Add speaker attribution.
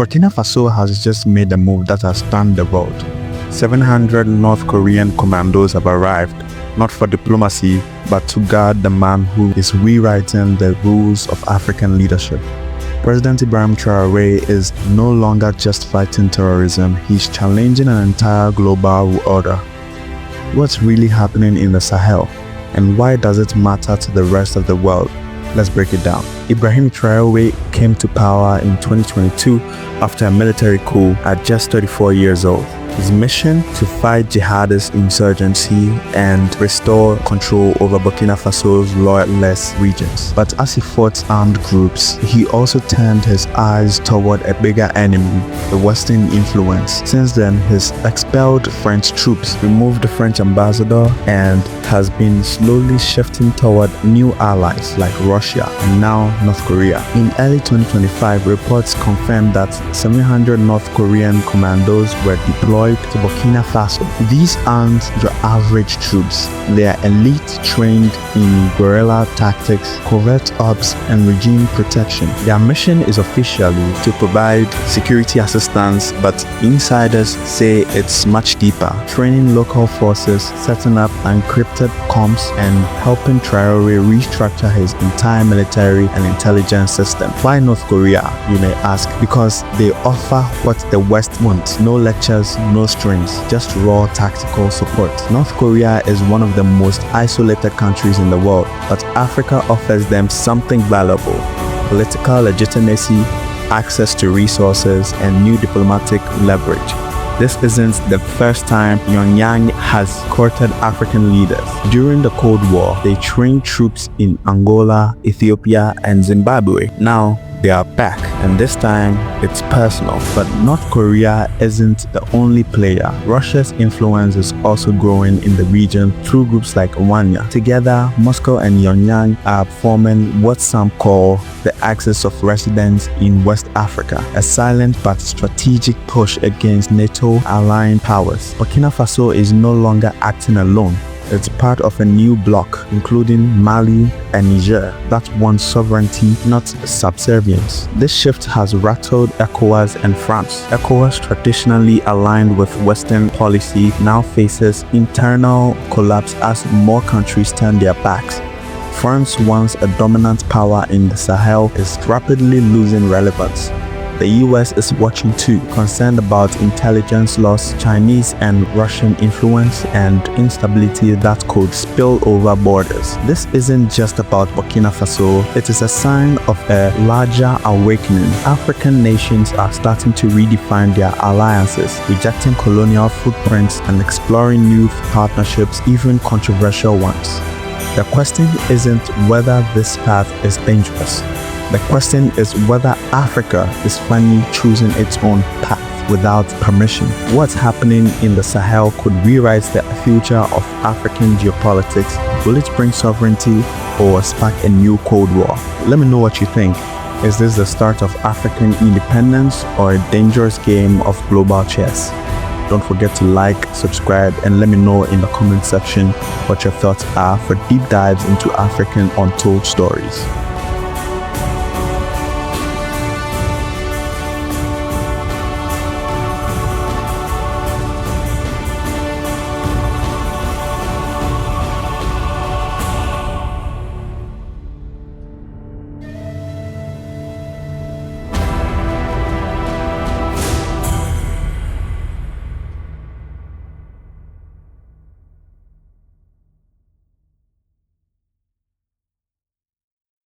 Speaker 1: Burkina Faso has just made a move that has stunned the world. 700 North Korean commandos have arrived, not for diplomacy, but to guard the man who is rewriting the rules of African leadership. President Ibrahim Traoré is no longer just fighting terrorism, he's challenging an entire global order. What's really happening in the Sahel, and why does it matter to the rest of the world? Let's break it down. Ibrahim Traoré came to power in 2022 after a military coup at just 34 years old. His mission to fight jihadist insurgency and restore control over Burkina Faso's loyalist regions. But as he fought armed groups, he also turned his eyes toward a bigger enemy, the Western influence. Since then, he's expelled French troops, removed the French ambassador, and has been slowly shifting toward new allies like Russia and now North Korea. In early 2025, reports confirmed that 700 North Korean commandos were deployed to Burkina Faso. These aren't your average troops. They are elite, trained in guerrilla tactics, covert ops, and regime protection. Their mission is officially to provide security assistance, but insiders say it's much deeper, training local forces, setting up encrypted comms, and helping Traoré restructure his entire military and intelligence system. Why North Korea, you may ask? Because they offer what the West wants: no lectures, no strings, just raw tactical support. North Korea is one of the most isolated countries in the world, but Africa offers them something valuable: political legitimacy, access to resources, and new diplomatic leverage. This isn't the first time Pyongyang has courted African leaders. During the Cold War, they trained troops in Angola, Ethiopia, and Zimbabwe. Now, they are back, and this time it's personal. But North Korea isn't the only player. Russia's influence is also growing in the region through groups like Wanya. Together, Moscow and Pyongyang are forming what some call the Axis of Residence in West Africa, a silent but strategic push against NATO-aligned powers. Burkina Faso is no longer acting alone. It's part of a new bloc, including Mali and Niger, that want sovereignty, not subservience. This shift has rattled ECOWAS and France. ECOWAS, traditionally aligned with Western policy, now faces internal collapse as more countries turn their backs. France, once a dominant power in the Sahel, is rapidly losing relevance. The US is watching too, concerned about intelligence loss, Chinese and Russian influence, and instability that could spill over borders. This isn't just about Burkina Faso, it is a sign of a larger awakening. African nations are starting to redefine their alliances, rejecting colonial footprints and exploring new partnerships, even controversial ones. The question isn't whether this path is dangerous. The question is whether Africa is finally choosing its own path without permission. What's happening in the Sahel could rewrite the future of African geopolitics. Will it bring sovereignty or spark a new Cold War? Let me know what you think. Is this the start of African independence or a dangerous game of global chess? Don't forget to like, subscribe, and let me know in the comment section what your thoughts are for deep dives into African untold stories.